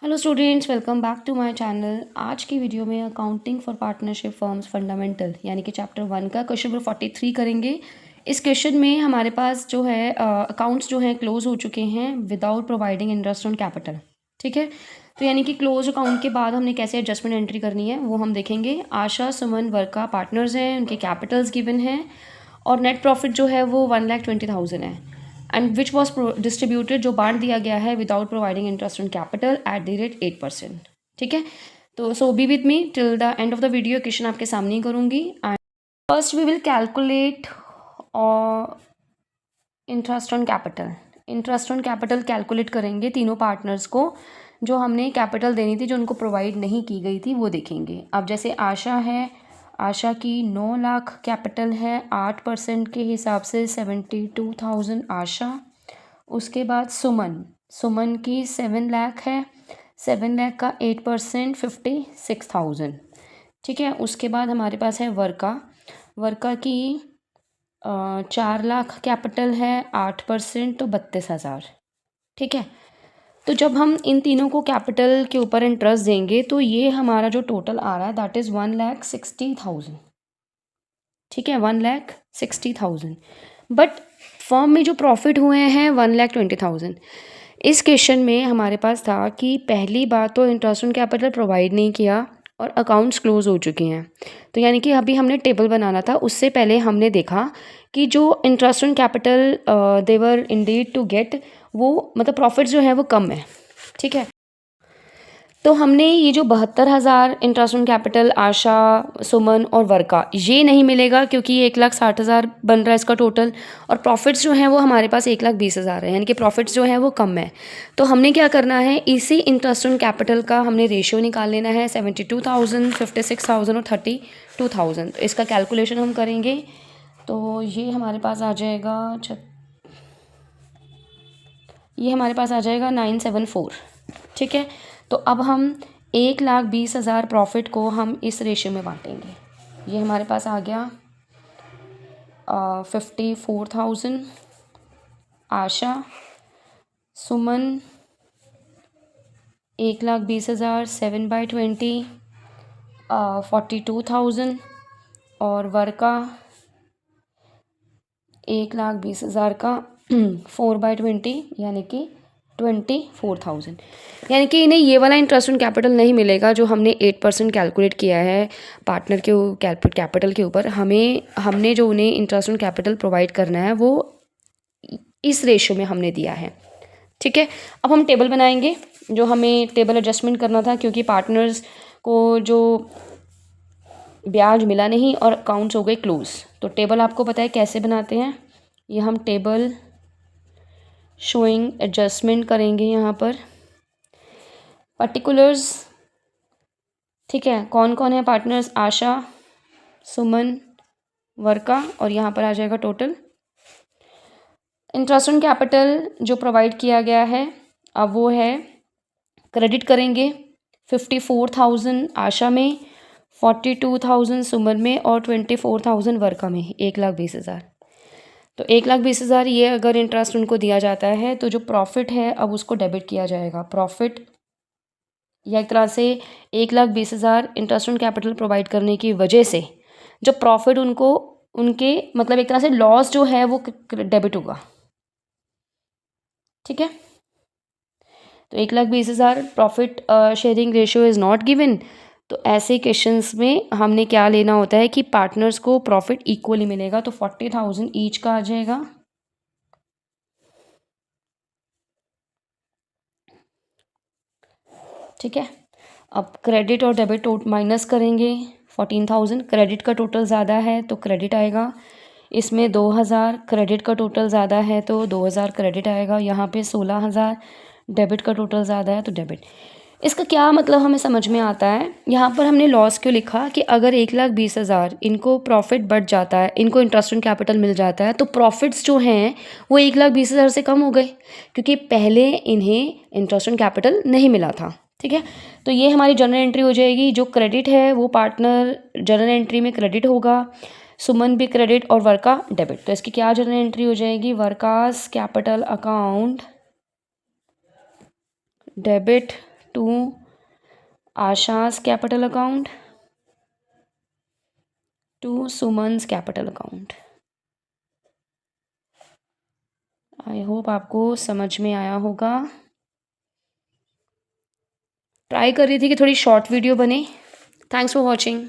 Hello students, welcome back to my channel. आज की video में accounting for partnership firms fundamental यानी कि चैप्टर 1 का क्वेश्चन नंबर 43 करेंगे। इस क्वेश्चन में हमारे पास जो है अकाउंट्स जो हैं क्लोज हो चुके हैं without providing interest on capital. ठीक है, तो यानी कि क्लोज अकाउंट के बाद हमने कैसे एडजस्टमेंट एंट्री करनी है वो हम देखेंगे। आशा, सुमन, वर्का पार्टनर्स हैं, उनके कैपिटल्स गिवन हैं और नेट प्रॉफिट जो है वो 1,20,000 है एंड विच वॉज डिस्ट्रीब्यूटेड, जो बांट दिया गया है without providing interest on capital at the rate 8%। ठीक है, तो so be with me till the end of the video. Question आपके सामने ही करूँगी। And first we will calculate interest on capital. Interest on capital calculate करेंगे तीनों partners को। जो हमने कैपिटल देनी थी, जो उनको प्रोवाइड नहीं की गई थी, वो देखेंगे। अब जैसे आशा है, आशा की 9 लाख कैपिटल है, 8% के हिसाब से 72,000 आशा। उसके बाद सुमन, सुमन की 7 लाख है, 7 लाख का 8% 56,000। ठीक है, उसके बाद हमारे पास है वर्का, वर्का की 4 लाख कैपिटल है, 8% तो 32,000। ठीक है, तो जब हम इन तीनों को कैपिटल के ऊपर इंटरेस्ट देंगे तो ये हमारा जो टोटल आ रहा है दैट इज़ 1,60,000। ठीक है, 1,60,000। बट फर्म में जो प्रॉफिट हुए हैं 1,20,000। इस क्वेश्चन में हमारे पास था कि पहली बात तो इंटरेस्ट ऑन कैपिटल प्रोवाइड नहीं किया और अकाउंट्स क्लोज हो चुके हैं। तो यानी कि अभी हमने टेबल बनाना था, उससे पहले हमने देखा कि जो interest on capital they are indeed to get, वो मतलब प्रॉफिट जो है वो कम है। ठीक है, तो हमने ये जो 72,000 इंटरेस्ट ऑन कैपिटल आशा, सुमन और वर्का, ये नहीं मिलेगा क्योंकि ये 1,60,000 बन रहा है इसका टोटल। और प्रॉफिट्स जो हैं वो हमारे पास 1,20,000 है, यानी कि प्रॉफिट्स जो हैं वो कम है। तो हमने क्या करना है, इसी इंटरेस्ट ऑन कैपिटल का हमने रेशियो निकाल लेना है। 72,000, 56,000 और 32,000। तो इसका कैलकुलेशन हम करेंगे तो ये हमारे पास आ जाएगा ये हमारे पास आ जाएगा 974। ठीक है, तो अब हम 1,20,000 प्रॉफिट को हम इस रेशियो में बांटेंगे। ये हमारे पास आ गया 54,000 आशा, सुमन 1,20,000 7/20 42,000 और वर्का 1,20,000 का 4/20 यानी कि 24,000। यानी कि इन्हें ये वाला इंटरेस्ट ऑन कैपिटल नहीं मिलेगा जो हमने 8% कैलकुलेट किया है पार्टनर के कैपिटल के ऊपर। हमने जो उन्हें इंटरेस्ट ऑन कैपिटल प्रोवाइड करना है वो इस रेशियो में हमने दिया है। ठीक है, अब हम टेबल बनाएंगे। जो हमें टेबल एडजस्टमेंट करना था क्योंकि पार्टनर्स को जो ब्याज मिला नहीं और अकाउंट्स हो गए क्लोज। तो टेबल आपको पता है कैसे बनाते हैं। ये हम टेबल शोइंग एडजस्टमेंट करेंगे यहाँ पर पर्टिकुलर्स। ठीक है, कौन कौन है पार्टनर्स, आशा, सुमन, वर्का, और यहाँ पर आ जाएगा टोटल इंटरेस्ट ऑन कैपिटल जो प्रोवाइड किया गया है। अब वो है क्रेडिट करेंगे 54,000 आशा में, 42,000 सुमन में और 24,000 वर्का में, 1,20,000। तो 1,20,000 ये अगर इंटरेस्ट उनको दिया जाता है तो जो प्रॉफिट है अब उसको डेबिट किया जाएगा। प्रॉफिट या एक तरह से 1,20,000 इंटरेस्ट ऑन कैपिटल प्रोवाइड करने की वजह से जब प्रॉफिट उनको उनके मतलब एक तरह से लॉस जो है वो डेबिट होगा। ठीक है, तो 1,20,000 profit sharing ratio is not given. तो ऐसे क्वेश्चंस में हमने क्या लेना होता है कि पार्टनर्स को प्रॉफिट इक्वली मिलेगा। तो 40,000 ईच का आ जाएगा। ठीक है, अब क्रेडिट और डेबिट माइनस करेंगे। 14,000 क्रेडिट का टोटल ज़्यादा है तो क्रेडिट आएगा। इसमें 2,000 क्रेडिट का टोटल ज़्यादा है तो 2,000 क्रेडिट आएगा। यहाँ पे 16,000 डेबिट का टोटल ज़्यादा है तो डेबिट। इसका क्या मतलब हमें समझ में आता है, यहाँ पर हमने लॉस क्यों लिखा कि अगर 1,20,000 इनको प्रॉफिट बढ़ जाता है, इनको इंटरेस्ट ऑन कैपिटल मिल जाता है तो प्रॉफिट्स जो हैं वो 1,20,000 से कम हो गए क्योंकि पहले इन्हें इंटरेस्ट ऑन कैपिटल नहीं मिला था। ठीक है, तो ये हमारी जर्नल एंट्री हो जाएगी। जो क्रेडिट है वो पार्टनर जर्नल एंट्री में क्रेडिट होगा, सुमन भी क्रेडिट और वर्का डेबिट। तो इसकी क्या जर्नल एंट्री हो जाएगी, वर्कास capital account debit to Asha's capital account to Suman's capital account. I hope आपको समझ में आया होगा। ट्राई कर रही थी कि थोड़ी शॉर्ट वीडियो बने। Thanks for watching.